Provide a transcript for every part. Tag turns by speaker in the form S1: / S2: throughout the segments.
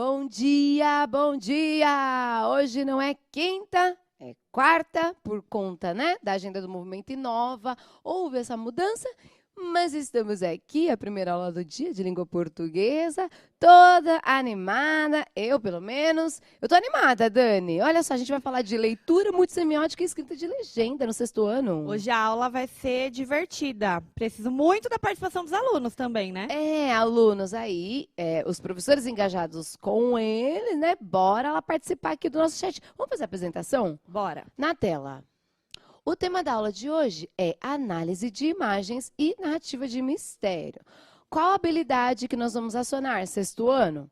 S1: Bom dia, bom dia! Hoje não é quinta, é quarta, por conta, né, da agenda do Movimento Inova. Houve essa mudança, mas estamos aqui, a primeira aula do dia de língua portuguesa, toda animada, eu pelo menos. Eu tô animada, Dani. Olha só, a gente vai falar de leitura multissemiótica e escrita de legenda no sexto ano.
S2: Hoje a aula vai ser divertida. Preciso muito da participação dos alunos também, né?
S1: Alunos aí, os professores engajados com eles, né? Bora lá participar aqui do nosso chat. Vamos fazer a apresentação?
S2: Bora.
S1: Na tela. O tema da aula de hoje é análise de imagens e narrativa de mistério. Qual habilidade que nós vamos acionar, sexto ano?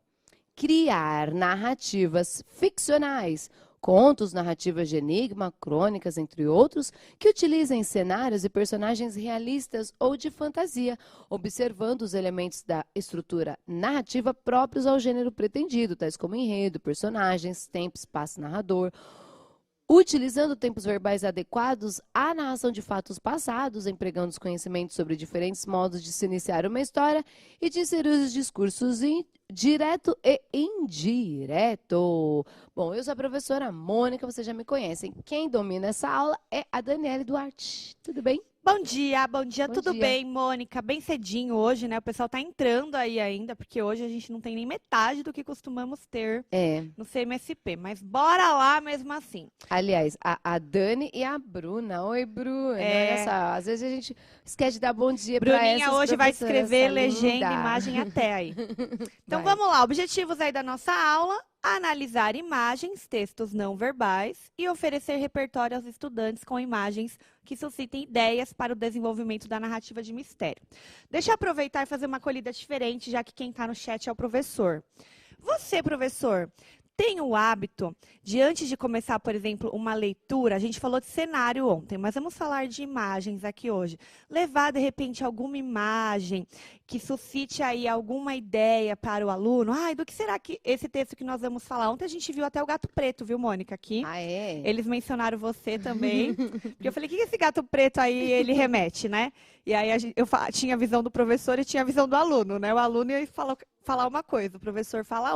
S1: Criar narrativas ficcionais, contos, narrativas de enigma, crônicas, entre outros, que utilizem cenários e personagens realistas ou de fantasia, observando os elementos da estrutura narrativa próprios ao gênero pretendido, tais como enredo, personagens, tempo, espaço, narrador, utilizando tempos verbais adequados à narração de fatos passados, empregando os conhecimentos sobre diferentes modos de se iniciar uma história e de inserir os discursos direto e indireto. Bom, eu sou a professora Mônica, vocês já me conhecem. Quem domina essa aula é a Daniele Duarte. Tudo bem?
S2: Bom dia,
S1: Bom
S2: tudo
S1: dia.
S2: bem, Mônica? Bem cedinho hoje, né? O pessoal tá entrando aí ainda, porque hoje a gente não tem nem metade do que costumamos ter no CMSP. Mas bora lá mesmo assim.
S1: Aliás, a Dani e a Bruna. Oi, Bruna. Olha só, às vezes a gente esquece de dar bom dia para essas
S2: Bruninha hoje vai
S1: professoras.
S2: descrever
S1: Essa
S2: legenda,
S1: linda.
S2: imagem até aí. Então
S1: Vai.
S2: vamos lá, objetivos aí da nossa aula: analisar imagens, textos não verbais e oferecer repertório aos estudantes com imagens que suscitem ideias para o desenvolvimento da narrativa de mistério. Deixa eu aproveitar e fazer uma acolhida diferente, já que quem está no chat é o professor. Você, professor, tem o hábito de, antes de começar, por exemplo, uma leitura, a gente falou de cenário ontem, mas vamos falar de imagens aqui hoje. Levar, de repente, alguma imagem que suscite aí alguma ideia para o aluno. Ai, do que será que esse texto que nós vamos falar? Ontem a gente viu até o gato preto, viu, Mônica, aqui.
S1: Ah, é?
S2: Eles mencionaram você também. Porque eu falei, o que esse gato preto aí ele remete, né? E aí eu tinha a visão do professor e tinha a visão do aluno, né? O aluno ia falar uma coisa, o professor fala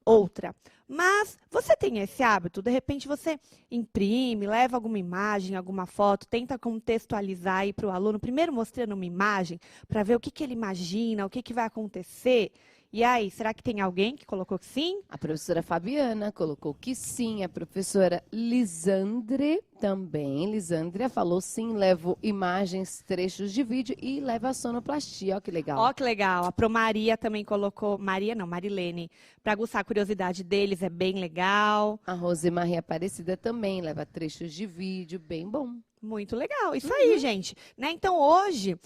S2: outra. Mas você tem esse hábito? De repente você imprime, leva alguma imagem, alguma foto, tenta contextualizar aí para o aluno, primeiro mostrando uma imagem, para ver o que ele imagina, o que vai acontecer. E aí, será que tem alguém que colocou que sim?
S1: A professora Fabiana colocou que sim. A professora Lisandre também. Lisandria falou sim, levo imagens, trechos de vídeo e leva a sonoplastia. Ó, que legal.
S2: Ó, que legal. A Pro Maria também colocou, Maria não, Marilene, para aguçar a curiosidade deles, é bem legal.
S1: A Rosemaria Aparecida também leva trechos de vídeo, bem bom.
S2: Muito legal. Isso aí, gente. Né? Então, hoje,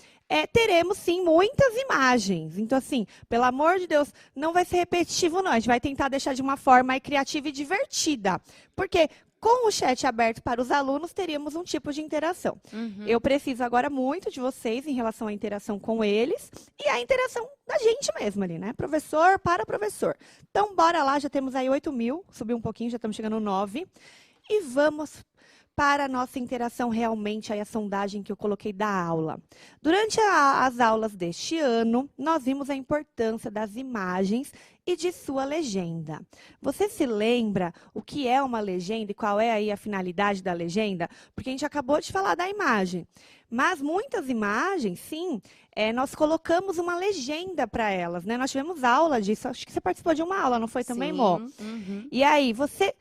S2: teremos, sim, muitas imagens. Então, assim, pelo amor de Deus, não vai ser repetitivo, não. A gente vai tentar deixar de uma forma aí criativa e divertida. Porque com o chat aberto para os alunos, teríamos um tipo de interação. Eu preciso agora muito de vocês em relação à interação com eles e a interação da gente mesmo ali, né? Professor para professor. Então, bora lá, já temos aí 8.000, subiu um pouquinho, já estamos chegando no 9. E vamos para a nossa interação realmente, aí a sondagem que eu coloquei da aula. Durante as aulas deste ano, nós vimos a importância das imagens e de sua legenda. Você se lembra o que é uma legenda e qual é aí a finalidade da legenda? Porque a gente acabou de falar da imagem. Mas muitas imagens, sim, nós colocamos uma legenda para elas, né? Nós tivemos aula disso, acho que você participou de uma aula, não foi também, Mô? E aí, você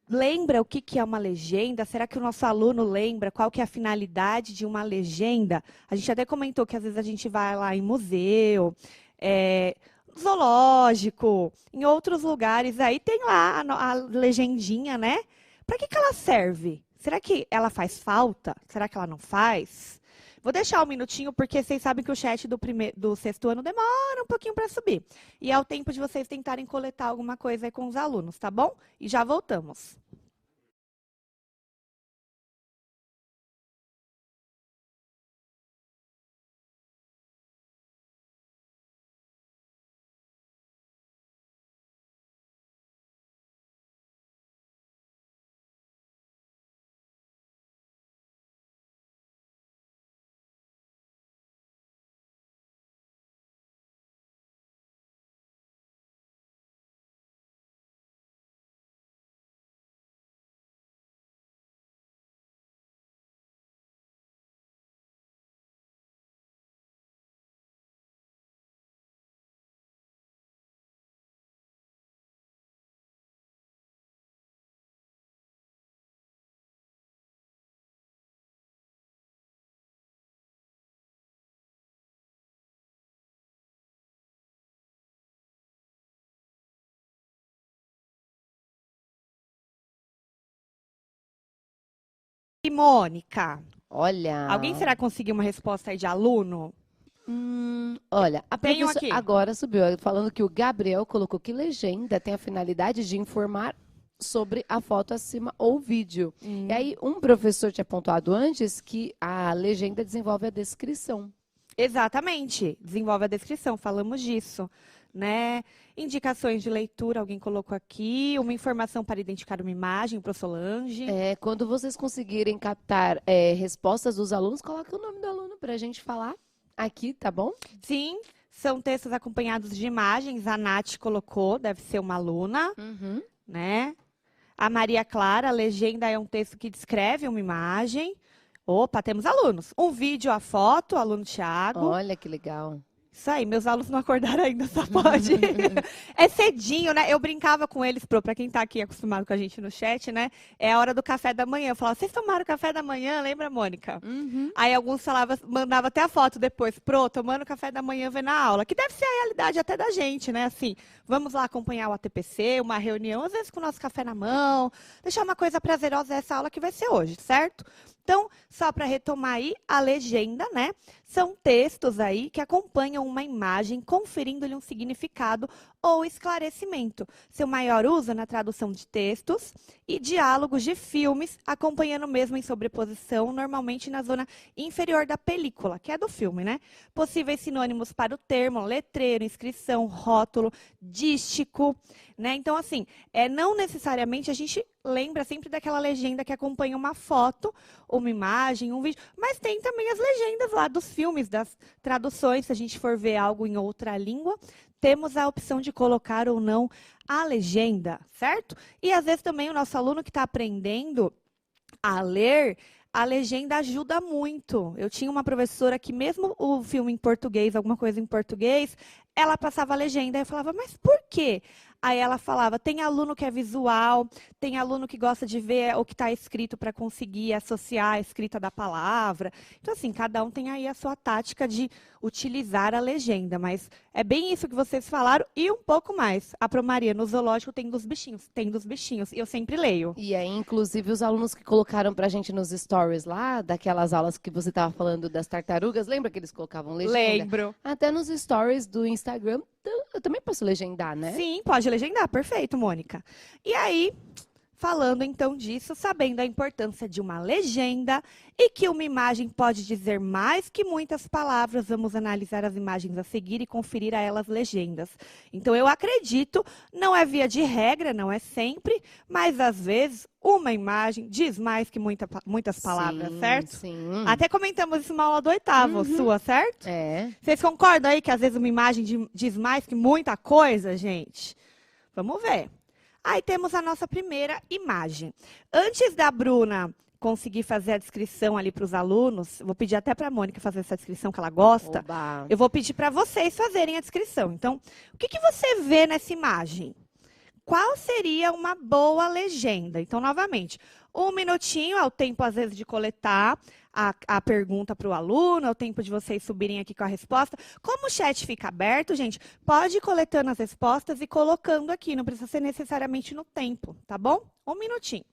S2: lembra o que é uma legenda? Será que o nosso aluno lembra qual que é a finalidade de uma legenda? A gente até comentou que às vezes a gente vai lá em museu, zoológico, em outros lugares, aí tem lá a legendinha, né? Para que ela serve? Será que ela faz falta? Será que ela não faz? Vou deixar um minutinho, porque vocês sabem que o chat do sexto ano demora um pouquinho para subir. E é o tempo de vocês tentarem coletar alguma coisa aí com os alunos, tá bom? E já voltamos. Mônica?
S1: Olha.
S2: Alguém será que conseguiu uma resposta aí de aluno?
S1: Olha, a
S2: Tenho
S1: professora
S2: aqui.
S1: agora subiu, falando que o Gabriel colocou que legenda tem a finalidade de informar sobre a foto acima ou vídeo. E aí, um professor tinha pontuado antes que a legenda desenvolve a descrição.
S2: Exatamente, desenvolve a descrição, falamos disso, né? Indicações de leitura, alguém colocou aqui, uma informação para identificar uma imagem, para Solange.
S1: Quando vocês conseguirem captar respostas dos alunos, coloque o nome do aluno para a gente falar aqui, tá bom?
S2: Sim, são textos acompanhados de imagens, a Nath colocou, deve ser uma aluna, né? A Maria Clara, a legenda é um texto que descreve uma imagem. Opa, temos alunos. Um vídeo, a foto, aluno Thiago.
S1: Olha que legal.
S2: Isso aí, meus alunos não acordaram ainda, só pode. É cedinho, né? Eu brincava com eles, para quem está aqui acostumado com a gente no chat, né? É a hora do café da manhã. Eu falava, vocês tomaram café da manhã? Lembra, Mônica? Aí alguns falavam, mandavam até a foto depois. Tomando café da manhã, vendo a aula. Que deve ser a realidade até da gente, né? Assim, vamos lá acompanhar o ATPC, uma reunião, às vezes com o nosso café na mão. Deixar uma coisa prazerosa essa aula que vai ser hoje, certo? Então, só para retomar aí, a legenda, né? São textos aí que acompanham uma imagem, conferindo-lhe um significado ou esclarecimento. Seu maior uso na tradução de textos e diálogos de filmes, acompanhando mesmo em sobreposição, normalmente na zona inferior da película, que é do filme, né? Possíveis sinônimos para o termo, letreiro, inscrição, rótulo, dístico, né? Então, assim, não necessariamente a gente lembra sempre daquela legenda que acompanha uma foto, uma imagem, um vídeo, mas tem também as legendas lá dos filmes, das traduções, se a gente for ver algo em outra língua, temos a opção de colocar ou não a legenda, certo? E às vezes também o nosso aluno que está aprendendo a ler, a legenda ajuda muito. Eu tinha uma professora que mesmo o filme em português, alguma coisa em português, ela passava a legenda. Eu falava, mas por quê? Aí ela falava, tem aluno que é visual, tem aluno que gosta de ver o que está escrito para conseguir associar a escrita da palavra. Então, assim, cada um tem aí a sua tática de utilizar a legenda, mas é bem isso que vocês falaram e um pouco mais. A Promaria, no zoológico, tem dos bichinhos, e eu sempre leio.
S1: E aí, inclusive, os alunos que colocaram pra gente nos stories lá, daquelas aulas que você estava falando das tartarugas, lembra que eles colocavam legenda?
S2: Lembro.
S1: Até nos stories do Instagram, eu também posso legendar, né?
S2: Sim, pode legendar, perfeito, Mônica. E aí, falando então disso, sabendo a importância de uma legenda e que uma imagem pode dizer mais que muitas palavras, vamos analisar as imagens a seguir e conferir a elas legendas. Então, eu acredito, não é via de regra, não é sempre, mas às vezes uma imagem diz mais que muitas palavras,
S1: Sim,
S2: certo?
S1: sim.
S2: Até comentamos isso na aula do oitavo, sua, certo?
S1: É.
S2: Vocês concordam aí que às vezes uma imagem diz mais que muita coisa, gente? Vamos ver. Aí temos a nossa primeira imagem. Antes da Bruna conseguir fazer a descrição ali para os alunos, vou pedir até para a Mônica fazer essa descrição que ela gosta.
S1: Oba.
S2: Eu vou pedir para vocês fazerem a descrição. Então, o que você vê nessa imagem? Qual seria uma boa legenda? Então, novamente, 1 minutinho é o tempo, às vezes, de coletar a pergunta para o aluno, é o tempo de vocês subirem aqui com a resposta. Como o chat fica aberto, gente, pode ir coletando as respostas e colocando aqui, não precisa ser necessariamente no tempo, tá bom? 1 minutinho.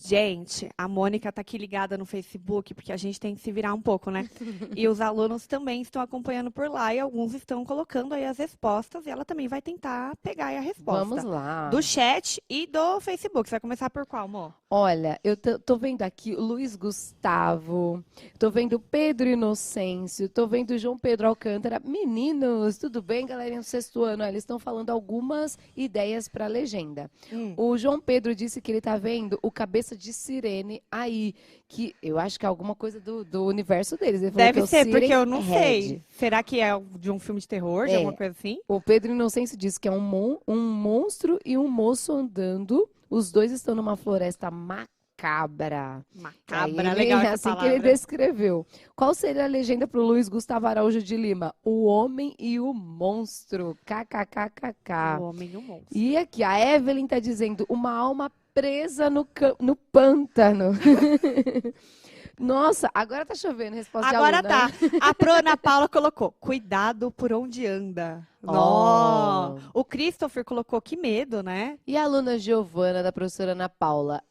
S2: Gente, a Mônica tá aqui ligada no Facebook, porque a gente tem que se virar um pouco, né? E os alunos também estão acompanhando por lá e alguns estão colocando aí as respostas e ela também vai tentar pegar aí a resposta.
S1: Vamos lá.
S2: Do chat e do Facebook. Você vai começar por qual, amor?
S1: Olha, eu tô vendo aqui o Luiz Gustavo, tô vendo o Pedro Inocêncio, tô vendo o João Pedro Alcântara. Meninos, tudo bem, galerinha do sexto ano? Eles estão falando algumas ideias para a legenda. O João Pedro disse que ele tá vendo o Cabeça de Sirene aí, que eu acho que é alguma coisa do universo deles. Ele falou que
S2: Deve
S1: é o
S2: ser, porque
S1: Siren
S2: eu não sei.
S1: Head.
S2: Será que é de um filme de terror, de
S1: É.
S2: alguma coisa assim?
S1: O Pedro Inocêncio disse que é um monstro e um moço andando. Os dois estão numa floresta macabra.
S2: Macabra,
S1: Aí
S2: legal essa
S1: assim
S2: palavra.
S1: que ele descreveu. Qual seria a legenda para o Luiz Gustavo Araújo de Lima? O Homem e o Monstro. KKKKK.
S2: O homem e o monstro.
S1: E aqui, a Evelyn tá dizendo uma alma presa no pântano. Nossa, agora tá chovendo, resposta de
S2: Agora
S1: aluna.
S2: tá. A Pro Ana Paula colocou, cuidado por onde anda. Nó. O Christopher colocou, que medo, né?
S1: E a aluna Giovana, da professora Ana Paula,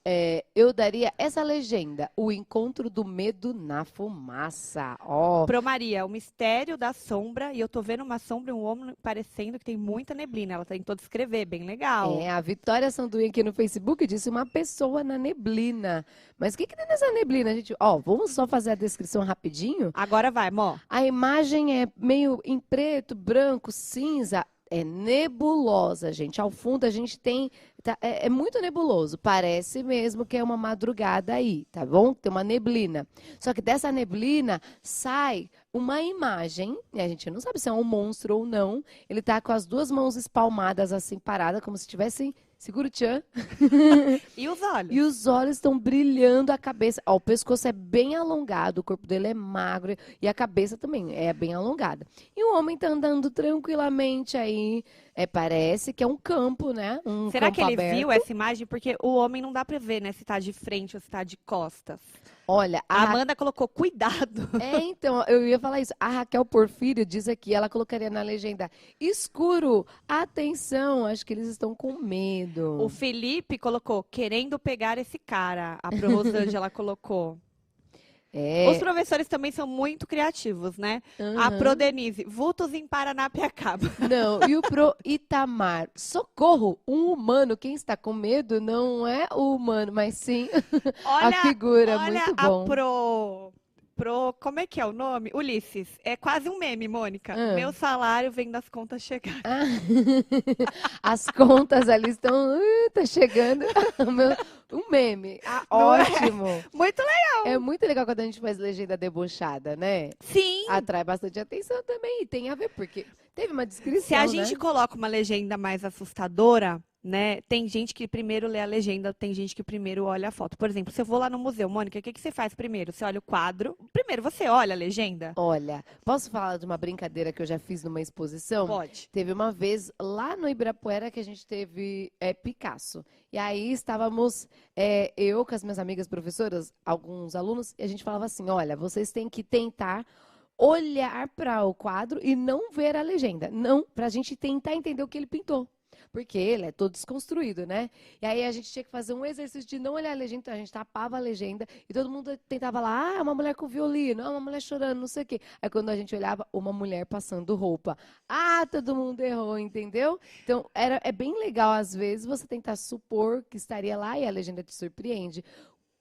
S1: eu daria essa legenda, o encontro do medo na fumaça. Ó,
S2: Pro Maria, o mistério da sombra, e eu tô vendo uma sombra e um homem parecendo que tem muita neblina. Ela tentou descrever, bem legal.
S1: a Vitória Sanduí aqui no Facebook disse uma pessoa na neblina. Mas o que tem nessa neblina, gente? Ó, vamos só fazer a descrição rapidinho?
S2: Agora vai, Mó.
S1: A imagem é meio em preto, branco, cinza. É nebulosa, gente. Ao fundo a gente tem... é muito nebuloso. Parece mesmo que é uma madrugada aí, tá bom? Tem uma neblina. Só que dessa neblina sai uma imagem, e a gente não sabe se é um monstro ou não. Ele tá com as duas mãos espalmadas assim, paradas, como se tivessem... Segura o tchan.
S2: E os olhos?
S1: E os olhos estão brilhando, a cabeça... Ó, o pescoço é bem alongado, o corpo dele é magro e a cabeça também é bem alongada. E o homem tá andando tranquilamente aí. Parece que é um campo, né?
S2: Será
S1: campo
S2: que ele
S1: aberto.
S2: viu essa imagem? Porque o homem não dá pra ver, né? Se tá de frente ou se tá de costas.
S1: Olha,
S2: A Amanda colocou, cuidado.
S1: Então, eu ia falar isso. A Raquel Porfírio diz aqui, ela colocaria na legenda, escuro, atenção, acho que eles estão com medo.
S2: O Felipe colocou, querendo pegar esse cara. A Pro Rosângela colocou. Os professores também são muito criativos, né? A Pro Denise, vultos em Paranapiacaba.
S1: Não, e o Pro Itamar, socorro, um humano, quem está com medo não é o humano, mas sim a figura,
S2: olha
S1: muito bom.
S2: A Pro, como é que é o nome? Ulisses. É quase um meme, Mônica. Meu salário vem das contas chegarem.
S1: As contas ali estão, tá chegando, um meme, ótimo.
S2: Muito legal.
S1: É muito legal quando a gente faz legenda debochada, né?
S2: Sim.
S1: Atrai bastante atenção também, e tem a ver, porque teve uma descrição,
S2: Se a gente
S1: né?
S2: coloca uma legenda mais assustadora, né? Tem gente que primeiro lê a legenda, tem gente que primeiro olha a foto. Por exemplo, se eu vou lá no museu, Mônica, o que você faz primeiro? Você olha o quadro. Primeiro você olha a legenda?
S1: Olha, posso falar de uma brincadeira que eu já fiz numa exposição?
S2: Pode.
S1: Teve uma vez lá no Ibirapuera que a gente teve Picasso. E aí estávamos, eu com as minhas amigas professoras, alguns alunos, e a gente falava assim, olha, vocês têm que tentar olhar para o quadro e não ver a legenda. Não, para a gente tentar entender o que ele pintou. Porque ele é todo desconstruído, né? E aí a gente tinha que fazer um exercício de não olhar a legenda, então a gente tapava a legenda e todo mundo tentava lá, uma mulher com violino, uma mulher chorando, não sei o quê. Aí quando a gente olhava, uma mulher passando roupa. Todo mundo errou, entendeu? Então é bem legal, às vezes, você tentar supor que estaria lá e a legenda te surpreende.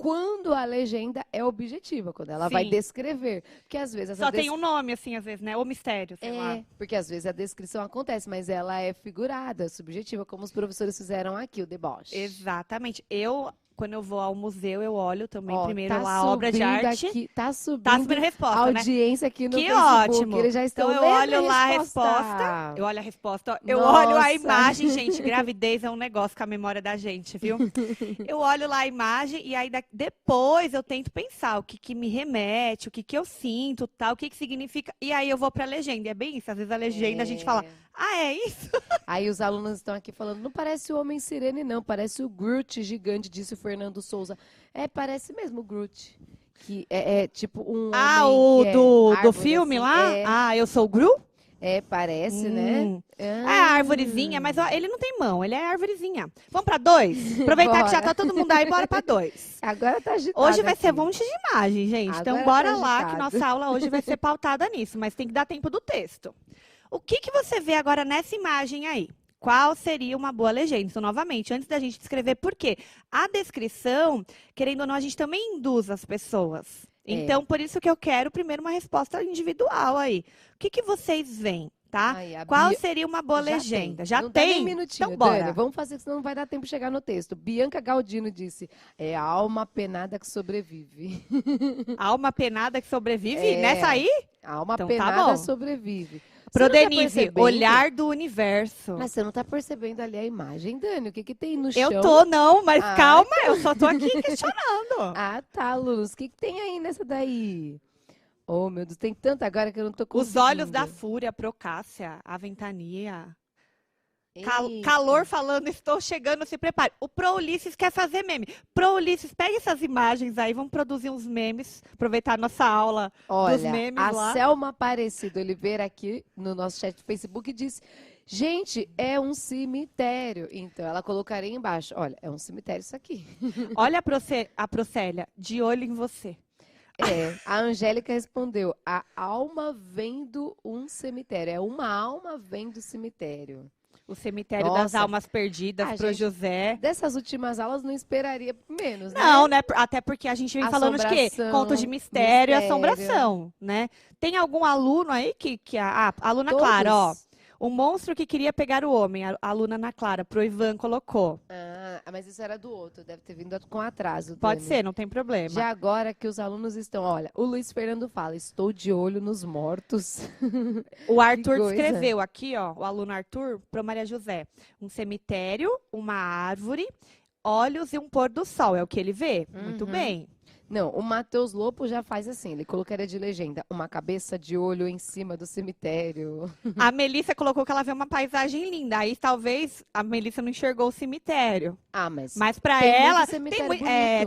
S1: Quando a legenda é objetiva, quando ela vai descrever. Porque às vezes
S2: Só tem um nome, assim, às vezes, né? O mistério, sei lá.
S1: Porque às vezes a descrição acontece, mas ela é figurada, subjetiva, como os professores fizeram aqui, o deboche.
S2: Exatamente. Quando eu vou ao museu, eu olho também primeiro
S1: tá
S2: lá a obra de arte.
S1: Aqui, tá subindo
S2: a resposta,
S1: a audiência aqui no
S2: que
S1: Facebook.
S2: ótimo.
S1: Eles já estão
S2: então eu
S1: lendo
S2: olho lá a resposta. Eu olho a resposta. Eu olho a imagem, gente. Gravidez é um negócio com a memória da gente, viu? Eu olho lá a imagem e aí depois eu tento pensar o que me remete, o que eu sinto, tal, o que significa. E aí eu vou pra legenda. E é bem isso. Às vezes a legenda a gente fala, é isso?
S1: Aí os alunos estão aqui falando, não parece o Homem Sirene, não. Parece o Groot gigante, disse o Fernando Souza. Parece mesmo o Groot. Que é tipo um homem
S2: do
S1: árvore,
S2: filme
S1: assim,
S2: lá? Eu sou o Gru?
S1: É, parece, né?
S2: É a arvorezinha, mas ó, ele não tem mão, ele é arvorezinha. Vamos pra 2? Aproveitar que já tá todo mundo aí, bora pra 2.
S1: Agora tá agitado
S2: Hoje vai ser um
S1: aqui.
S2: monte de imagem, gente. Então,
S1: Agora
S2: bora
S1: tá
S2: lá, que
S1: agitado.
S2: nossa aula hoje vai ser pautada nisso, mas tem que dar tempo do texto. O que que você vê agora nessa imagem aí? Qual seria uma boa legenda? Então, novamente, antes da gente descrever por quê? A descrição, querendo ou não, a gente também induz as pessoas. Então, por isso que eu quero primeiro uma resposta individual aí. O que que vocês veem, tá?
S1: Aí, a
S2: Qual
S1: Bia-
S2: seria uma boa legenda? Já
S1: Não dá nem
S2: tem?
S1: um minutinho,
S2: Então, bora.
S1: Dani, vamos fazer, senão não vai dar tempo de chegar no texto. Bianca Galdino disse, é a alma penada que sobrevive.
S2: Alma penada que sobrevive?
S1: É.
S2: Nessa aí?
S1: A alma
S2: Então tá
S1: penada
S2: bom.
S1: sobrevive.
S2: Pro
S1: Você não tá
S2: Denise,
S1: percebendo?
S2: olhar do universo.
S1: Mas você não tá percebendo ali a imagem, Dani? O que que tem no chão?
S2: Eu tô, não, mas
S1: Ah,
S2: calma, eu só tô aqui questionando.
S1: Ah, tá, Luz. O que que tem aí nessa daí? Oh, meu Deus, tem tanta agora que eu não tô conseguindo.
S2: Os olhos da fúria, Procássia, a ventania.
S1: Eita.
S2: Calor falando, estou chegando, se prepare. O Pro Ulisses quer fazer meme. Pro Ulisses, pega essas imagens aí, vamos produzir uns memes, aproveitar a nossa aula dos
S1: Olha,
S2: memes
S1: a
S2: lá.
S1: Selma Aparecido Oliveira aqui no nosso chat do Facebook disse, gente, é um cemitério. Então, ela colocaria embaixo, olha, é um cemitério isso aqui.
S2: Olha a Procélia, de olho em você.
S1: É, a Angélica respondeu, a alma vem do um cemitério. É uma alma vem do cemitério.
S2: O cemitério das
S1: Nossa.
S2: almas perdidas
S1: Ah,
S2: pro
S1: gente,
S2: José.
S1: Dessas últimas aulas não esperaria menos, né?
S2: Não, né? Até porque a gente vem falando de quê?
S1: Assombração,
S2: Conto de mistério e
S1: mistério.
S2: assombração, né? Tem algum aluno aí que a aluna
S1: Todos.
S2: Clara, ó. O monstro que queria pegar o homem, a aluna Ana Clara, pro Ivan colocou.
S1: Ah, mas isso era do outro, deve ter vindo com atraso.
S2: Pode
S1: Dani.
S2: ser, não tem problema.
S1: Já agora que os alunos estão, olha, o Luiz Fernando fala, estou de olho nos mortos.
S2: O Arthur
S1: coisa.
S2: descreveu aqui, ó, o aluno Arthur, pro Maria José. Um cemitério, uma árvore, olhos e um pôr do sol. É o que ele vê? Muito
S1: Uhum.
S2: bem.
S1: Não, o Matheus Lopo já faz assim, ele colocaria de legenda, uma cabeça de olho em cima do cemitério.
S2: A Melissa colocou que ela vê uma paisagem linda. Aí talvez a Melissa não enxergou o cemitério.
S1: Ah, mas
S2: Mas pra
S1: tem muito
S2: ela
S1: cemitério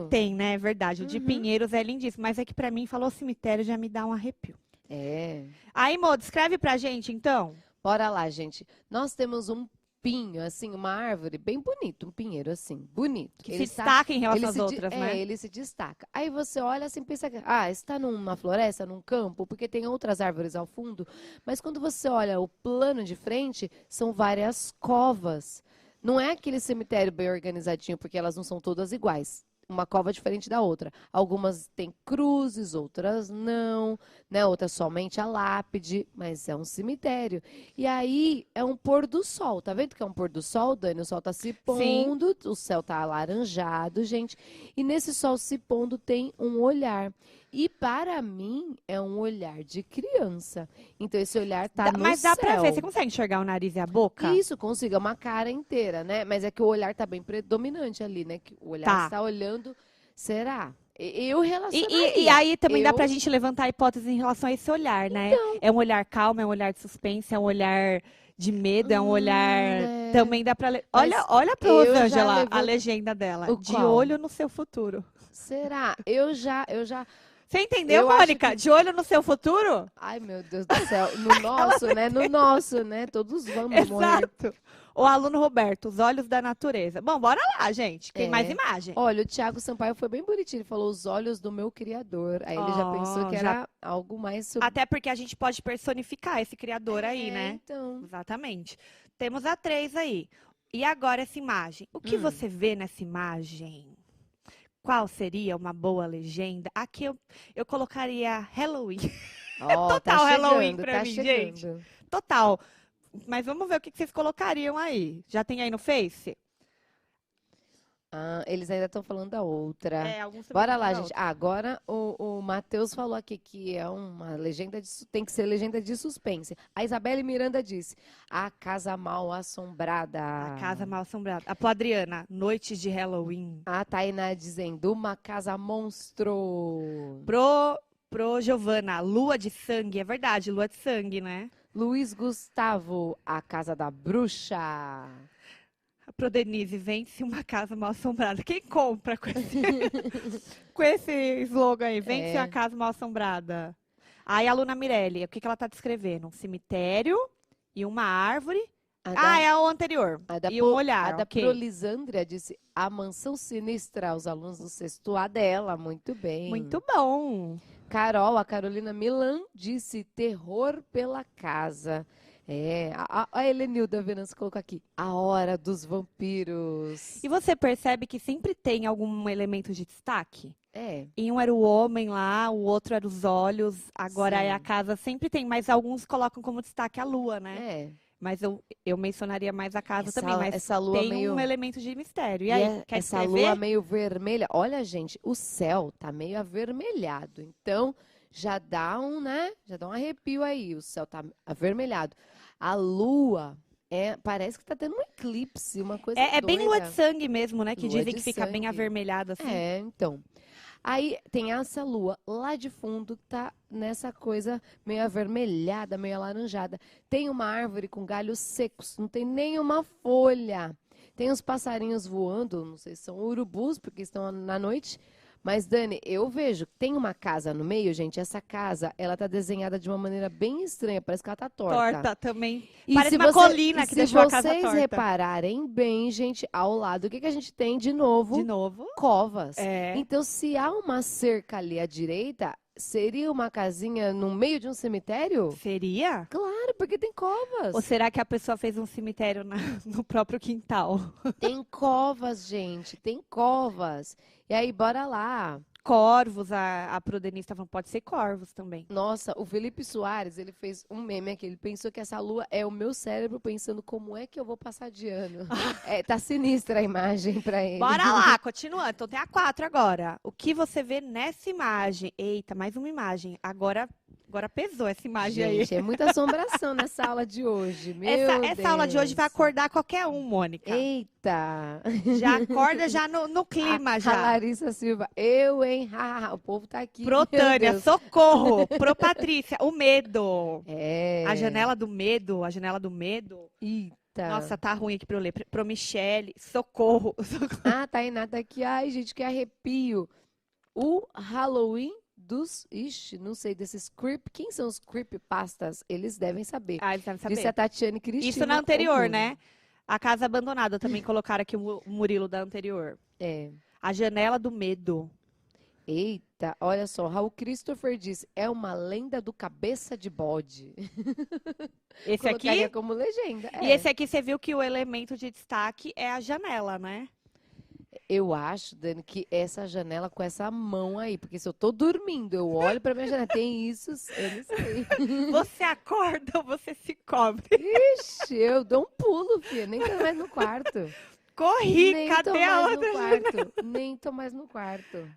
S1: bonito.
S2: tem, né? É verdade. O de
S1: Uhum.
S2: Pinheiros é lindíssimo. Mas é que pra mim falou cemitério já me dá um arrepio.
S1: é.
S2: Aí, Mo, descreve pra gente então.
S1: Bora lá, gente. Nós temos um pinho, assim, uma árvore bem bonito, um pinheiro assim, bonito.
S2: Que
S1: Ele
S2: se
S1: está-
S2: destaca em relação
S1: ele
S2: às
S1: se di-
S2: outras, né?
S1: ele se destaca. Aí você olha assim, pensa que, está numa floresta, num campo, porque tem outras árvores ao fundo, mas quando você olha o plano de frente, são várias covas. Não é aquele cemitério bem organizadinho, porque elas não são todas iguais. Uma cova diferente da outra. Algumas têm cruzes, outras não, né? Outras somente a lápide, mas é um cemitério. E aí é um pôr do sol. Tá vendo que é um pôr do sol, Dani? O sol tá se pondo, o céu tá alaranjado, gente. E nesse sol se pondo tem um olhar. E para mim é um olhar de criança. Então esse olhar tá no
S2: Mas dá pra
S1: céu.
S2: ver, você consegue enxergar o nariz e a boca?
S1: Isso, consiga uma cara inteira, né? Mas é que o olhar tá bem predominante ali, né? Que o olhar
S2: Tá.
S1: está olhando. Será? Eu
S2: E
S1: relacionaria.
S2: aí também dá
S1: Eu-
S2: pra gente levantar a hipótese em relação a esse olhar, né? É um olhar calmo, é um olhar de suspense, é um olhar de medo, é um olhar.
S1: é.
S2: Também dá pra.
S1: Mas
S2: Olha pra
S1: eu já
S2: Rosângela, a
S1: levanto-
S2: legenda dela.
S1: O
S2: De
S1: qual?
S2: olho no seu futuro.
S1: Será? Eu já.
S2: Você entendeu,
S1: Eu acho
S2: Mônica?
S1: que-
S2: De olho no seu futuro?
S1: Ai, meu Deus do céu. No nosso, né? No nosso, né? Todos vamos morrer.
S2: Exato. O aluno Roberto, os olhos da natureza. Bom, bora lá, gente. Tem
S1: É.
S2: mais imagem.
S1: Olha, o Thiago Sampaio foi bem bonitinho. Ele falou os olhos do meu criador. Aí ele já pensou que
S2: já-
S1: era algo mais sobre.
S2: Até porque a gente pode personificar esse criador aí,
S1: É,
S2: né?
S1: Então.
S2: Exatamente. Temos a 3 aí. E agora essa imagem. O que você vê nessa imagem? Qual seria uma boa legenda? Aqui eu colocaria Halloween.
S1: Ó,
S2: total
S1: tá
S2: Halloween
S1: chegando,
S2: pra
S1: tá
S2: mim,
S1: chegando.
S2: gente. Total. Mas vamos ver o que vocês colocariam aí. Já tem aí no Face?
S1: Ah, eles ainda estão falando da outra.
S2: Alguns também
S1: Bora
S2: não
S1: lá,
S2: dão.
S1: gente. Agora o Matheus falou aqui que é uma legenda tem que ser legenda de suspense. A Isabelle Miranda disse: A Casa Mal Assombrada.
S2: A Casa Mal Assombrada. A Adriana, Noites de Halloween.
S1: A Tainá dizendo: Uma Casa Monstro.
S2: Pro Giovana, Lua de Sangue. É verdade, Lua de Sangue, né?
S1: Luiz Gustavo: A Casa da Bruxa.
S2: Pro Denise, vende-se uma casa mal assombrada. Quem compra com esse, com esse slogan aí? Vende-se
S1: É.
S2: uma casa mal assombrada. Aí a aluna Mirelle, o que ela tá descrevendo? Um cemitério, E uma árvore.
S1: A
S2: Ah, é o anterior.
S1: a da,
S2: E um olhar,
S1: a da
S2: ok.
S1: Prolisândria disse a mansão sinistra, os alunos do sexto A dela, muito bem.
S2: Muito bom.
S1: Carol, a Carolina Milan disse terror pela casa. A Helenilda Venâncio colocou aqui, a hora dos vampiros.
S2: E você percebe que sempre tem algum elemento de destaque?
S1: É,
S2: Em um era o homem lá, o outro era os olhos, agora é a
S1: Sim.
S2: casa. Sempre tem, mas alguns colocam como destaque a lua, né?
S1: é.
S2: Mas eu mencionaria mais a casa
S1: Essa-
S2: também, mas
S1: essa lua
S2: tem
S1: meio-
S2: um elemento de mistério. E aí, quer
S1: essa
S2: escrever?
S1: lua meio vermelha. Olha, gente, o céu tá meio avermelhado. Então, já dá um, né? Já dá um arrepio aí. O céu tá avermelhado. A lua parece que tá tendo um eclipse, uma coisa
S2: É bem lua
S1: doida.
S2: de sangue mesmo, né? Que
S1: Lua
S2: dizem
S1: de
S2: que fica bem
S1: sangue.
S2: avermelhado assim.
S1: Então. Aí tem essa lua lá de fundo, tá nessa coisa meio avermelhada, meio alaranjada. Tem uma árvore com galhos secos, não tem nenhuma folha. Tem uns passarinhos voando, não sei se são urubus, porque estão na noite. Mas, Dani, eu vejo, tem uma casa no meio, gente. Essa casa, ela tá desenhada de uma maneira bem estranha, parece que ela tá torta.
S2: Torta também.
S1: E
S2: Parece
S1: se
S2: uma colina que
S1: se
S2: deixou a casa
S1: vocês
S2: torta.
S1: repararem bem, gente, ao lado, o que que a gente tem de novo?
S2: De novo.
S1: Covas.
S2: É.
S1: Então, se há uma cerca ali à direita, seria uma casinha no meio de um cemitério?
S2: Seria?
S1: Claro, porque tem covas.
S2: Ou será que a pessoa fez um cemitério no próprio quintal?
S1: Tem covas, gente, tem covas. E aí, bora lá.
S2: Corvos, a Prudenista falou, pode ser corvos também.
S1: Nossa, o Felipe Soares, ele fez um meme aqui. Ele pensou que essa lua é o meu cérebro pensando como é que eu vou passar de ano. Tá sinistra a imagem pra ele.
S2: Bora lá, continuando. Então tem a 4 agora. O que você vê nessa imagem? Eita, mais uma imagem. Agora pesou essa imagem aí.
S1: Gente, é muita assombração nessa aula de hoje. Meu
S2: Essa aula de hoje vai
S1: Deus.
S2: acordar qualquer um, Mônica.
S1: Eita!
S2: Já acorda já no clima
S1: A
S2: já.
S1: Larissa Silva, eu, hein? O povo tá aqui.
S2: Pro
S1: meu
S2: Tânia,
S1: Deus.
S2: socorro. Pro Patrícia, o medo.
S1: É.
S2: A janela do medo.
S1: Eita.
S2: Nossa, tá ruim aqui pra eu ler. Pro Michele, socorro.
S1: Ah, Tainá tá aqui. Ai, gente, que arrepio. O Halloween dos... Ixi, não sei desses creep... Quem são os creepypastas? Eles devem saber.
S2: Ah, eles devem
S1: Disse a
S2: saber.
S1: Tatiane Cristina.
S2: Isso na anterior,
S1: Oguni.
S2: né? A casa abandonada também colocaram aqui o Murilo da anterior.
S1: É.
S2: A janela do medo.
S1: Eita, olha só. Raul Christopher disse, é uma lenda do cabeça de bode.
S2: Esse
S1: Colocaria
S2: aqui.
S1: como legenda.
S2: E esse aqui você viu que o elemento de destaque é a janela, né?
S1: Eu acho, Dani, que essa janela com essa mão aí, porque se eu tô dormindo, eu olho pra minha janela, tem isso, eu não sei.
S2: Você acorda ou você se cobre?
S1: Ixi, eu dou um pulo, filha, nem tô mais no quarto.
S2: Corri,
S1: Nem tô
S2: cadê a
S1: mais
S2: outra?
S1: no quarto. Nem tô mais no quarto.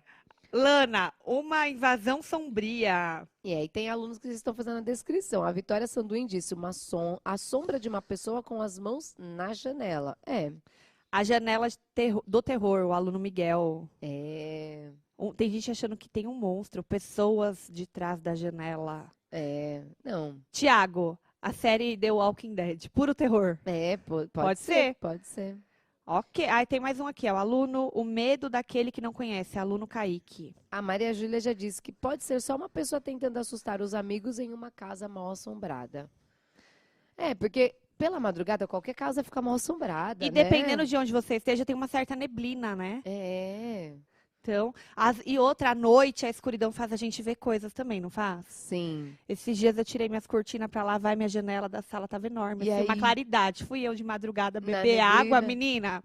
S2: Lana, uma invasão sombria.
S1: E aí tem alunos que estão fazendo a descrição. A Vitória Sanduim disse, a sombra de uma pessoa com as mãos na janela.
S2: A janela do terror, o aluno Miguel.
S1: É,
S2: Tem gente achando que tem um monstro, pessoas de trás da janela.
S1: não.
S2: Tiago, a série The Walking Dead, puro terror.
S1: Pode
S2: Pode
S1: ser,
S2: ser.
S1: pode ser.
S2: Ok, aí tem mais um aqui, ó. O aluno, o medo daquele que não conhece, aluno Kaique.
S1: A Maria Júlia já disse que pode ser só uma pessoa tentando assustar os amigos em uma casa mal assombrada. Porque pela madrugada qualquer casa fica mal assombrada,
S2: E
S1: né?
S2: dependendo de onde você esteja, tem uma certa neblina, né? Então, e outra, à noite, a escuridão faz a gente ver coisas também, não faz?
S1: Sim.
S2: Esses dias eu tirei minhas cortinas pra lá, minha janela da sala tava enorme.
S1: E
S2: Assim, uma
S1: aí?
S2: claridade. Fui eu de madrugada
S1: Na
S2: beber água,
S1: neblina?
S2: menina.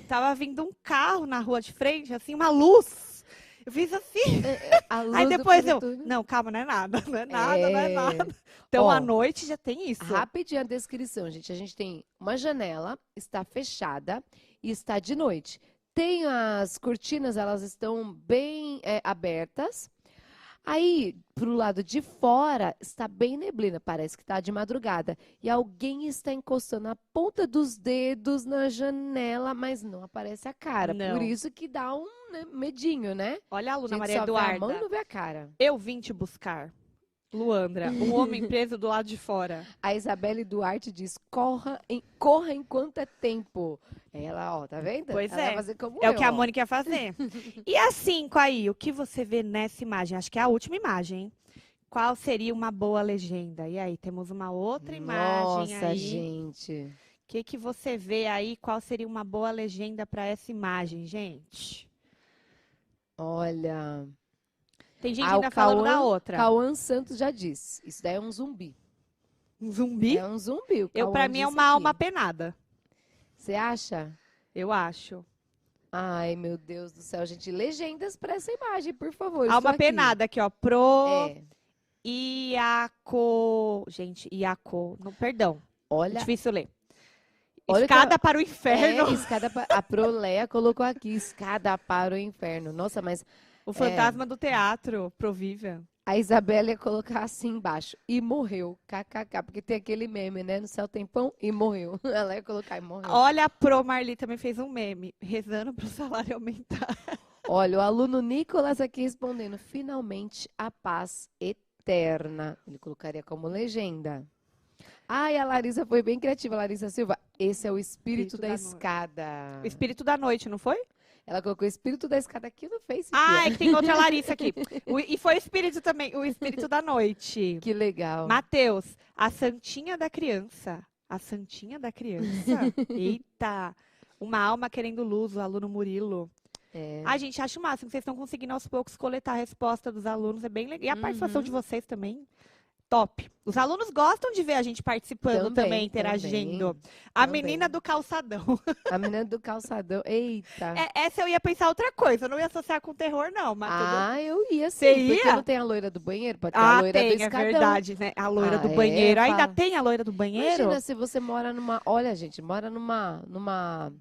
S2: Tava vindo um carro na rua de frente, assim, uma luz. Eu fiz assim.
S1: A luz
S2: Aí
S1: do
S2: depois eu,
S1: Plutónio.
S2: não, calma, não é nada, não é nada, não é nada.
S1: É.
S2: Então,
S1: Ó,
S2: à noite já tem isso.
S1: Rapidinho a descrição, gente. A gente tem uma janela, está fechada e está de noite. Tem as cortinas, elas estão bem abertas. Aí, pro lado de fora, está bem neblina, parece que está de madrugada. E alguém está encostando a ponta dos dedos na janela, mas não aparece a cara.
S2: Não.
S1: Por isso que dá um medinho, né?
S2: Olha a
S1: A
S2: aluna
S1: gente
S2: Maria
S1: só vê a mão e
S2: Eduarda.
S1: não vê a cara.
S2: Eu vim te buscar. Luandra, um homem preso do lado de fora.
S1: A Isabelle Duarte diz, corra enquanto é tempo. Ela, ó, tá vendo?
S2: Pois
S1: Ela
S2: é.
S1: vai fazer como
S2: É
S1: eu,
S2: o que a
S1: ó.
S2: Mônica ia fazer. E a 5 aí, o que você vê nessa imagem? Acho que é a última imagem, hein? qual seria uma boa legenda? E aí, temos uma outra imagem
S1: Nossa,
S2: aí.
S1: gente.
S2: O que você vê aí? Qual seria uma boa legenda para essa imagem, gente?
S1: Olha.
S2: Tem gente
S1: o
S2: ainda falando da outra.
S1: Cauã Santos já disse. Isso daí é um zumbi.
S2: Um zumbi?
S1: É um zumbi.
S2: Para mim é uma alma penada.
S1: Você acha?
S2: Eu acho.
S1: Ai, meu Deus do céu, gente. Legendas para essa imagem, por favor.
S2: Alma penada aqui, ó. Pro.
S1: É.
S2: Iaco. Gente, Iaco. Não, perdão.
S1: Olha.
S2: Difícil ler.
S1: Olha
S2: escada para o inferno.
S1: A Proleia colocou aqui, escada para o inferno. Nossa, mas...
S2: O fantasma do teatro, Proviva.
S1: A Isabela ia colocar assim embaixo. E morreu. KKK. Porque tem aquele meme, né? No céu tem pão e morreu. Ela ia colocar e morreu.
S2: Olha, a Pro Marli também fez um meme. Rezando para o salário aumentar.
S1: Olha, o aluno Nicolas aqui respondendo. Finalmente, a paz eterna. Ele colocaria como legenda. Ai, a Larissa foi bem criativa. Larissa Silva. Esse é o espírito da escada.
S2: O espírito da noite, não foi?
S1: Ela colocou o espírito da escada aqui no Face.
S2: Ah, é que tem outra Larissa aqui. E foi o espírito também, o espírito da noite.
S1: Que legal.
S2: Matheus, a santinha da criança. A santinha da criança? Eita! Uma alma querendo luz, o aluno Murilo.
S1: É.
S2: Ai, gente, acho o máximo que vocês estão conseguindo aos poucos coletar a resposta dos alunos. É bem legal. E a participação de vocês também. Top. Os alunos gostam de ver a gente participando também, interagindo. A menina do calçadão.
S1: A menina do calçadão. Eita.
S2: Essa eu ia pensar outra coisa. Eu não ia associar com terror, não. Mas
S1: eu ia sim.
S2: Você
S1: porque
S2: ia?
S1: não tem a loira do banheiro? Pode ter a loira do escadão.
S2: É verdade, né? A loira do banheiro. Ainda
S1: fala.
S2: tem a loira do banheiro?
S1: Imagina se você mora numa... Olha, gente, mora numa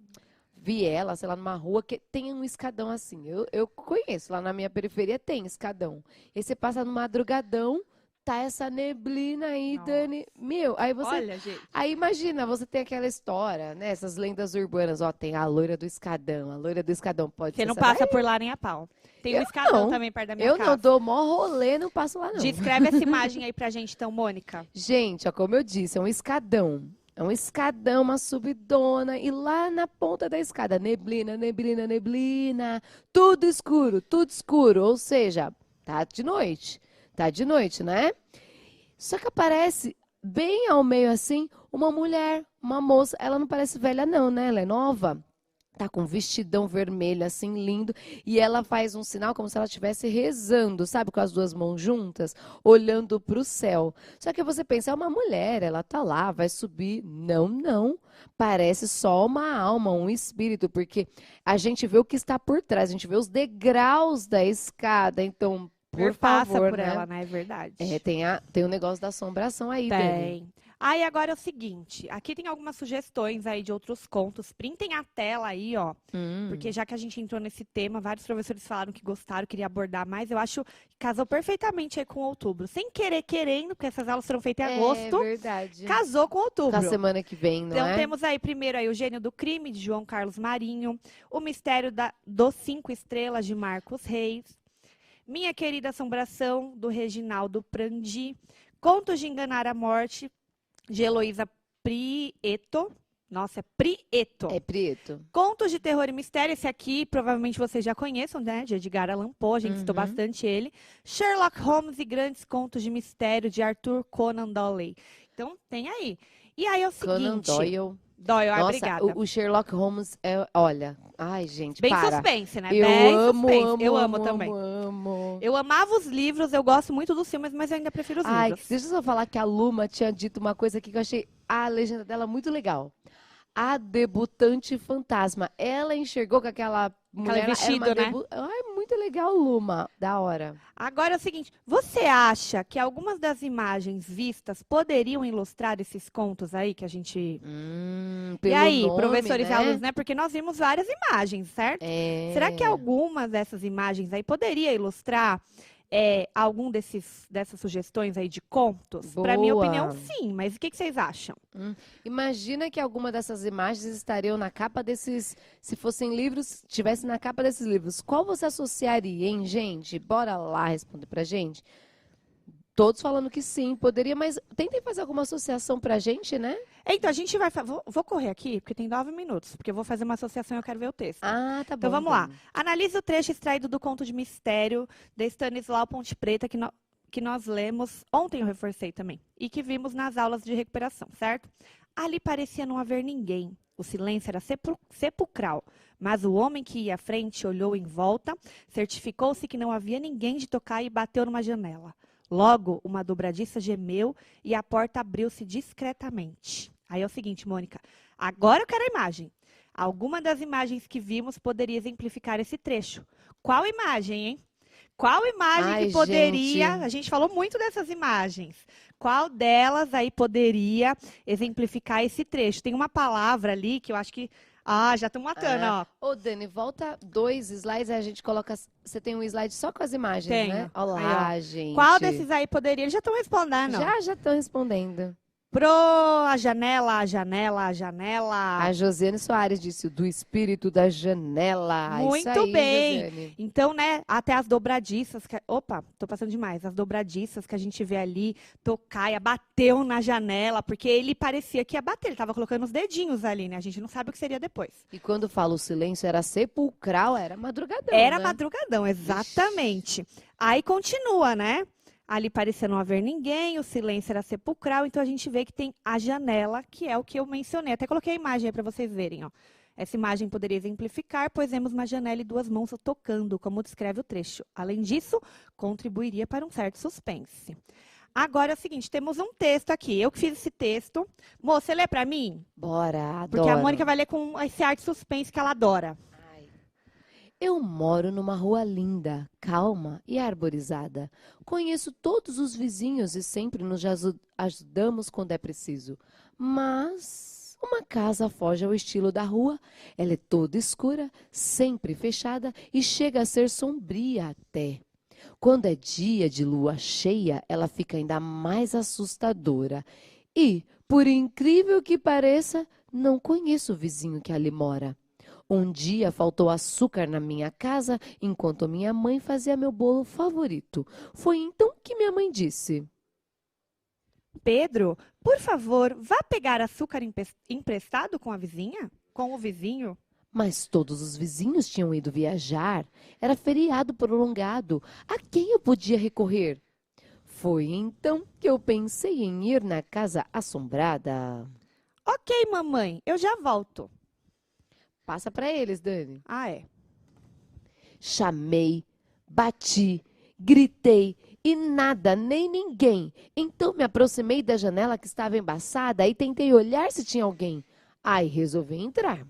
S1: viela, sei lá, numa rua que tem um escadão assim. Eu conheço. Lá na minha periferia tem escadão. E você passa no madrugadão, tá essa neblina aí,
S2: Nossa.
S1: Dani. Meu, aí você...
S2: Olha, gente.
S1: Aí imagina, você tem aquela história, né? Essas lendas urbanas. Ó, tem a loira do escadão. A loira do escadão pode ser
S2: Você não
S1: essa
S2: passa
S1: daí?
S2: por lá nem a pau. Tem um
S1: Eu
S2: escadão
S1: não.
S2: também perto da minha
S1: Eu
S2: casa.
S1: não dou mó rolê, não passo lá não.
S2: Descreve essa imagem aí pra gente, então, Mônica.
S1: Gente, ó, como eu disse, é um escadão. É um escadão, uma subidona. E lá na ponta da escada, neblina, neblina, neblina. Tudo escuro, tudo escuro. Ou seja, tá de noite. Tá de noite, né? Só que aparece bem ao meio assim uma mulher, uma moça. Ela não parece velha não, né? Ela é nova. Tá com um vestidão vermelho assim, lindo. E ela faz um sinal como se ela estivesse rezando, sabe? Com as duas mãos juntas, olhando para o céu. Só que você pensa, é uma mulher, ela tá lá, vai subir. Não, não. Parece só uma alma, um espírito, porque a gente vê o que está por trás, a gente vê os degraus da escada. Então, por favor,
S2: por
S1: né?
S2: ela, né? É verdade.
S1: Tem o negócio da assombração aí, Dani.
S2: Tem. Aí agora é o seguinte, aqui tem algumas sugestões aí de outros contos. Printem a tela aí, ó. Porque já que a gente entrou nesse tema, vários professores falaram que gostaram, queriam abordar mais. Eu acho que casou perfeitamente aí com outubro. Sem querer, querendo, porque essas aulas serão feitas em agosto.
S1: É verdade.
S2: Casou com outubro.
S1: Na semana que vem, não
S2: então,
S1: é?
S2: temos aí primeiro aí o Gênio do Crime, de João Carlos Marinho. O Mistério dos 5 Estrelas, de Marcos Reis. Minha Querida Assombração, do Reginaldo Prandi. Contos de Enganar a Morte, de Heloísa Prieto. Nossa, é Prieto.
S1: É preto.
S2: Contos de Terror e Mistério. Esse aqui, provavelmente vocês já conheçam, né? De Edgar Allan Poe. A gente citou bastante ele. Sherlock Holmes e Grandes Contos de Mistério, de Arthur Conan Doyle. Então, tem aí. E aí é o seguinte...
S1: Conan Doyle.
S2: Doyle,
S1: Nossa,
S2: obrigada.
S1: o Sherlock Holmes é... Olha, ai, gente,
S2: Bem
S1: para.
S2: suspense, né?
S1: Eu
S2: Bem
S1: amo,
S2: suspense.
S1: amo,
S2: Eu
S1: amo,
S2: amo também.
S1: amo.
S2: Eu amava os livros, eu gosto muito dos filmes, mas eu ainda prefiro os
S1: Ai,
S2: livros.
S1: deixa eu só falar que a Luma tinha dito uma coisa aqui que eu achei a legenda dela muito legal. A debutante fantasma. Ela enxergou com aquela mulher...
S2: vestido,
S1: era
S2: né?
S1: Ai, muito legal, Luma. Da hora.
S2: Agora é o seguinte, você acha que algumas das imagens vistas poderiam ilustrar esses contos aí que a gente...
S1: Pelo
S2: E aí,
S1: nome,
S2: professores e
S1: né?
S2: alunos, né? Porque nós vimos várias imagens, certo?
S1: É.
S2: Será que algumas dessas imagens aí poderia ilustrar algum dessas sugestões aí de contos? Para minha
S1: Boa.
S2: opinião, sim. Mas o que vocês acham?
S1: Imagina que alguma dessas imagens estariam na capa desses... Se fossem livros, tivesse na capa desses livros. Qual você associaria, hein, gente? Bora lá responder pra gente. Todos falando que sim, poderia, mas tentem fazer alguma associação pra gente, né?
S2: Então, a gente vai... Vou correr aqui, porque tem 9 minutos. Porque eu vou fazer uma associação e eu quero ver o texto.
S1: Ah, tá bom.
S2: Então, vamos lá.
S1: Dani.
S2: Analise o trecho extraído do conto de mistério de Stanislau Ponte Preta, que nós lemos, ontem eu reforcei também, e que vimos nas aulas de recuperação, certo? Ali parecia não haver ninguém. O silêncio era sepulcral, mas o homem que ia à frente olhou em volta, certificou-se que não havia ninguém de tocar e bateu numa janela. Logo, uma dobradiça gemeu e a porta abriu-se discretamente. Aí é o seguinte, Mônica, agora eu quero a imagem. Alguma das imagens que vimos poderia exemplificar esse trecho. Qual imagem, hein? Qual imagem que poderia...
S1: gente.
S2: A gente falou muito dessas imagens. Qual delas aí poderia exemplificar esse trecho? Tem uma palavra ali que eu acho que... Ah, já estão matando, ó.
S1: Ô, Dani, volta 2 slides, aí a gente coloca... Você tem um slide só com as imagens,
S2: Tenho.
S1: né? Olha
S2: Aí,
S1: lá,
S2: ó.
S1: gente.
S2: Qual desses aí poderia? Eles já estão respondendo.
S1: Já estão respondendo.
S2: A janela, a janela, a janela.
S1: A Josiane Soares disse, do espírito da janela.
S2: Muito
S1: Isso aí,
S2: bem.
S1: Josiane.
S2: Então, né, até as dobradiças, opa, tô passando demais, as dobradiças que a gente vê ali, Tocaia bateu na janela, porque ele parecia que ia bater, ele tava colocando os dedinhos ali, né, a gente não sabe o que seria depois.
S1: E quando fala o silêncio, era sepulcral, era madrugadão,
S2: Era
S1: né?
S2: madrugadão, exatamente. Aí continua, né, ali parecia não haver ninguém, o silêncio era sepulcral, então a gente vê que tem a janela, que é o que eu mencionei, até coloquei a imagem aí para vocês verem, ó. Essa imagem poderia exemplificar, pois vemos uma janela e duas mãos tocando, como descreve o trecho. Além disso, contribuiria para um certo suspense. Agora é o seguinte, temos um texto aqui. Eu que fiz esse texto. Moça, você lê para mim?
S1: Bora, adoro.
S2: Porque a Mônica vai ler com esse ar de suspense que ela adora.
S1: Eu moro numa rua linda, calma e arborizada. Conheço todos os vizinhos e sempre nos ajudamos quando é preciso. Mas uma casa foge ao estilo da rua. Ela é toda escura, sempre fechada e chega a ser sombria até. Quando é dia de lua cheia, ela fica ainda mais assustadora. E, por incrível que pareça, não conheço o vizinho que ali mora. Um dia faltou açúcar na minha casa enquanto minha mãe fazia meu bolo favorito. Foi então que minha mãe disse:
S2: Pedro, por favor, vá pegar açúcar emprestado com a vizinha? Com o vizinho?
S1: Mas todos os vizinhos tinham ido viajar. Era feriado prolongado. A quem eu podia recorrer? Foi então que eu pensei em ir na casa assombrada.
S2: Ok, mamãe, eu já volto.
S1: Passa para eles, Dani.
S2: Ah, é.
S1: Chamei, bati, gritei e nada, nem ninguém. Então me aproximei da janela que estava embaçada e tentei olhar se tinha alguém. Aí resolvi entrar.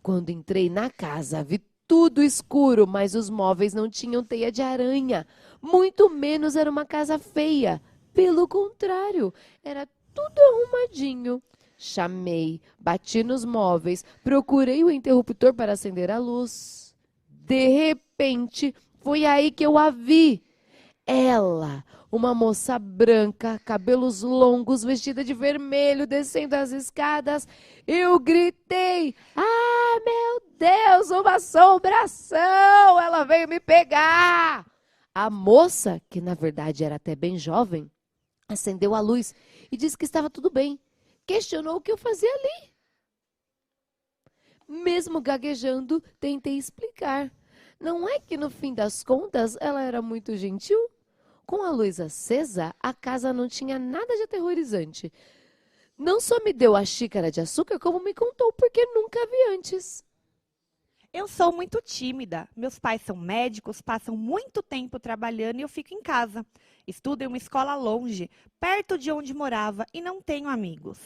S1: Quando entrei na casa, vi tudo escuro, mas os móveis não tinham teia de aranha. Muito menos era uma casa feia. Pelo contrário, era tudo arrumadinho. Chamei, bati nos móveis, procurei o interruptor para acender a luz. De repente, foi aí que eu a vi. Ela, uma moça branca, cabelos longos, vestida de vermelho, descendo as escadas. Eu gritei: ah, meu Deus, uma assombração! Ela veio me pegar! A moça, que na verdade era até bem jovem, acendeu a luz e disse que estava tudo bem. Questionou o que eu fazia ali. Mesmo gaguejando, tentei explicar. Não é que, no fim das contas, ela era muito gentil? Com a luz acesa, a casa não tinha nada de aterrorizante. Não só me deu a xícara de açúcar, como me contou porque nunca vi antes.
S2: Eu sou muito tímida. Meus pais são médicos, passam muito tempo trabalhando e eu fico em casa. Estudo em uma escola longe, perto de onde morava, e não tenho amigos.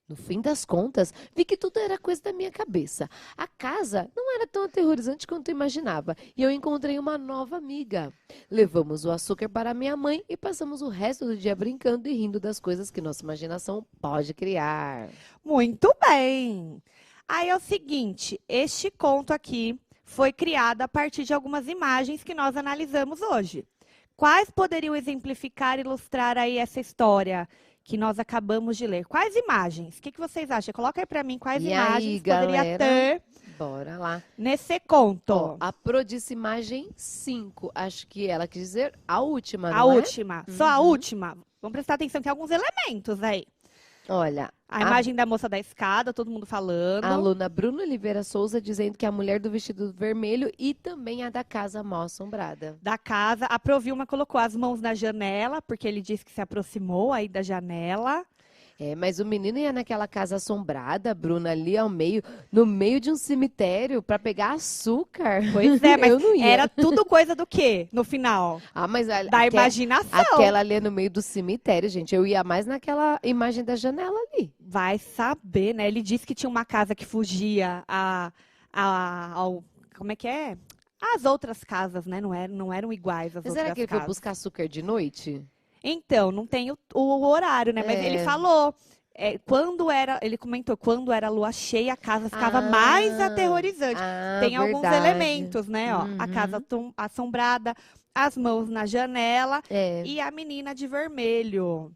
S1: No fim das contas, vi que tudo era coisa da minha cabeça. A casa não era tão aterrorizante quanto eu imaginava e eu encontrei uma nova amiga. Levamos o açúcar para minha mãe e passamos o resto do dia brincando e rindo das coisas que nossa imaginação pode criar.
S2: Muito bem! Aí é o seguinte, este conto aqui foi criado a partir de algumas imagens que nós analisamos hoje. Quais poderiam exemplificar e ilustrar aí essa história que nós acabamos de ler? Quais imagens? O que vocês acham? Coloca aí para mim quais imagens poderia ter
S1: bora lá.
S2: nesse conto.
S1: Ó, a Pro disse imagem 5. Acho que ela quis dizer a última,
S2: A
S1: não é?
S2: última, só a última. Vamos prestar atenção que tem alguns elementos aí.
S1: Olha,
S2: A imagem da moça da escada, todo mundo falando.
S1: a aluna Bruna Oliveira Souza dizendo que é a mulher do vestido vermelho e também a da casa mal assombrada.
S2: Da casa. A Provilma colocou as mãos na janela, porque ele disse que se aproximou aí da janela.
S1: É, mas o menino ia naquela casa assombrada, Bruna, ali ao meio, no meio de um cemitério, pra pegar açúcar.
S2: Pois é, mas
S1: Eu não ia.
S2: era tudo coisa do quê, no final?
S1: Ah, mas
S2: Da imaginação.
S1: aquela ali é no meio do cemitério, gente. Eu ia mais naquela imagem da janela ali.
S2: Vai saber, né? Ele disse que tinha uma casa que fugia ao... Como é que é? As outras casas, né? Não eram iguais as
S1: Mas
S2: outras
S1: será que ele
S2: casas.
S1: foi buscar açúcar de noite?
S2: Então, não tem o horário, né? Mas
S1: É.
S2: ele falou, ele comentou, quando era lua cheia, a casa ficava mais aterrorizante.
S1: Ah,
S2: Tem alguns
S1: verdade.
S2: elementos, né? Ó, a
S1: Uhum.
S2: casa assombrada, as mãos na janela
S1: É.
S2: e a menina de vermelho.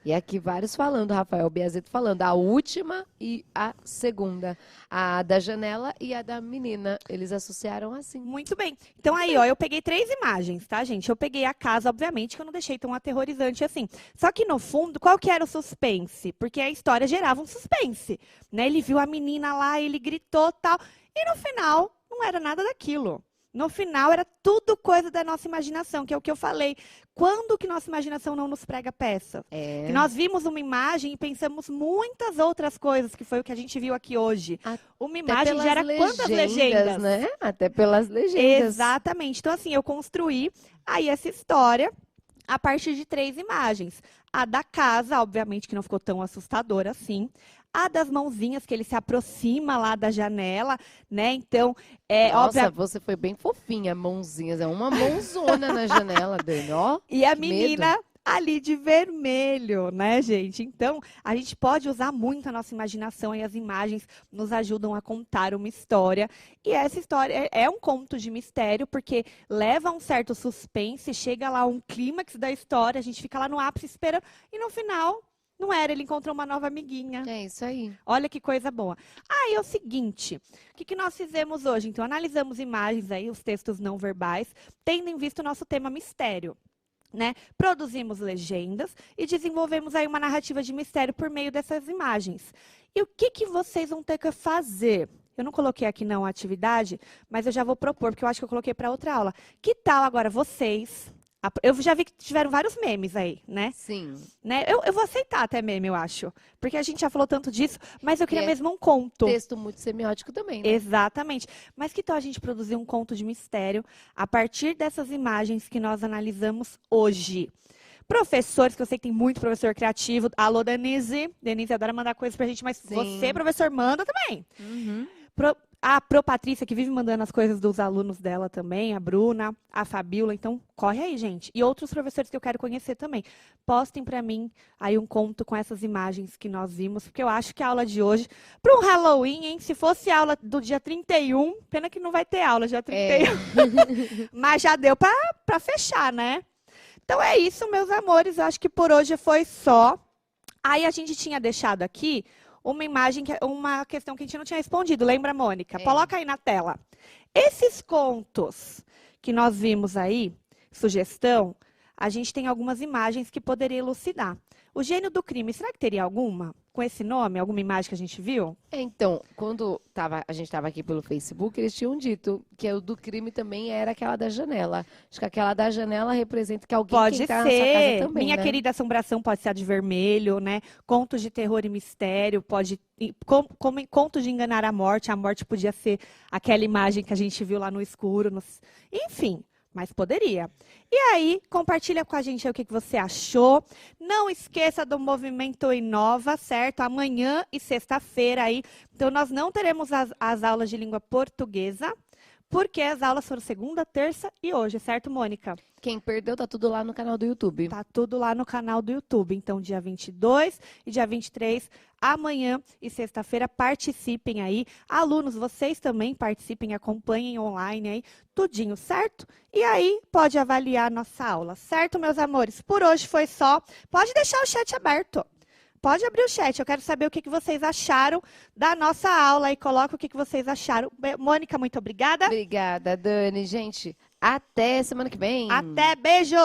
S1: E aqui vários falando, Rafael Biazzetto falando, a última e a segunda. A da janela e a da menina. Eles associaram assim.
S2: Muito bem. Então aí, ó, eu peguei 3 imagens, tá, gente? Eu peguei a casa, obviamente, que eu não deixei tão aterrorizante assim. Só que no fundo, qual que era o suspense? Porque a história gerava um suspense, né? Ele viu a menina lá, ele gritou, tal, e no final não era nada daquilo. No final era tudo coisa da nossa imaginação, que é o que eu falei. Quando que nossa imaginação não nos prega peça?
S1: É.
S2: Que nós vimos uma imagem e pensamos muitas outras coisas, que foi o que a gente viu aqui hoje. Uma
S1: Até
S2: imagem
S1: pelas
S2: gera quantas legendas?
S1: né? Até pelas legendas.
S2: Exatamente. Então, assim, eu construí aí essa história a partir de 3 imagens. A da casa, obviamente, que não ficou tão assustadora assim. A das mãozinhas, que ele se aproxima lá da janela, né? Então,
S1: Nossa, você foi bem fofinha, mãozinhas. É uma mãozona na janela, Dani, ó.
S2: E a
S1: que
S2: menina
S1: medo.
S2: ali de vermelho, né, gente? Então, a gente pode usar muito a nossa imaginação e as imagens nos ajudam a contar uma história. E essa história é um conto de mistério, porque leva a um certo suspense, chega lá um clímax da história, a gente fica lá no ápice esperando, e no final, não era, ele encontrou uma nova amiguinha.
S1: É isso aí.
S2: Olha que coisa boa. Aí é o seguinte, o que nós fizemos hoje? Então, analisamos imagens aí, os textos não verbais, tendo em vista o nosso tema mistério. Né? Produzimos legendas e desenvolvemos aí uma narrativa de mistério por meio dessas imagens. E o que vocês vão ter que fazer? Eu não coloquei aqui não a atividade, mas eu já vou propor, porque eu acho que eu coloquei para outra aula. Que tal agora vocês... Eu já vi que tiveram vários memes aí, né?
S1: Sim.
S2: Né? Eu vou aceitar até meme, eu acho. Porque a gente já falou tanto disso, mas eu queria
S1: É
S2: mesmo um conto.
S1: Texto muito semiótico também, né?
S2: Exatamente. Mas que tal a gente produzir um conto de mistério a partir dessas imagens que nós analisamos hoje? Professores, que eu sei que tem muito professor criativo. Alô, Denise. Denise adora mandar coisas pra gente, mas
S1: Sim.
S2: você, professor, manda também.
S1: Uhum.
S2: A Patrícia, que vive mandando as coisas dos alunos dela também, a Bruna, a Fabíola, então corre aí, gente. E outros professores que eu quero conhecer também. Postem para mim aí um conto com essas imagens que nós vimos, porque eu acho que a aula de hoje, para um Halloween, hein, se fosse aula do dia 31, pena que não vai ter aula dia 31, mas já deu para fechar, né? Então é isso, meus amores, eu acho que por hoje foi só. Aí a gente tinha deixado aqui uma imagem, uma questão que a gente não tinha respondido. Lembra, Mônica? Coloca aí na tela. Esses contos que nós vimos aí, sugestão, a gente tem algumas imagens que poderia elucidar. O gênio do crime, será que teria alguma? Com esse nome, alguma imagem que a gente viu?
S1: Então, quando a gente estava aqui pelo Facebook, eles tinham dito que o do crime também era aquela da janela. Acho que aquela da janela representa que alguém
S2: Pode
S1: que entrar na sua casa
S2: ser.
S1: também,
S2: Minha
S1: né?
S2: querida assombração pode ser a de vermelho, né? Contos de terror e mistério, pode. Como em contos de enganar a morte podia ser aquela imagem que a gente viu lá no escuro. Enfim. Mas poderia. E aí, compartilha com a gente aí o que você achou. Não esqueça do Movimento Inova, certo? Amanhã e sexta-feira aí. Então, nós não teremos as aulas de língua portuguesa, porque as aulas foram segunda, terça e hoje, certo, Mônica?
S1: Quem perdeu, tá tudo lá no canal do YouTube.
S2: Tá tudo lá no canal do YouTube. Então, dia 22 e dia 23, amanhã e sexta-feira, participem aí. Alunos, vocês também participem, acompanhem online aí, tudinho, certo? E aí, pode avaliar a nossa aula, certo, meus amores? Por hoje foi só. Pode deixar o chat aberto. Pode abrir o chat, eu quero saber o que vocês acharam da nossa aula e coloca o que vocês acharam. Mônica, muito obrigada.
S1: Obrigada, Dani. Gente, até semana que vem.
S2: Até, beijo!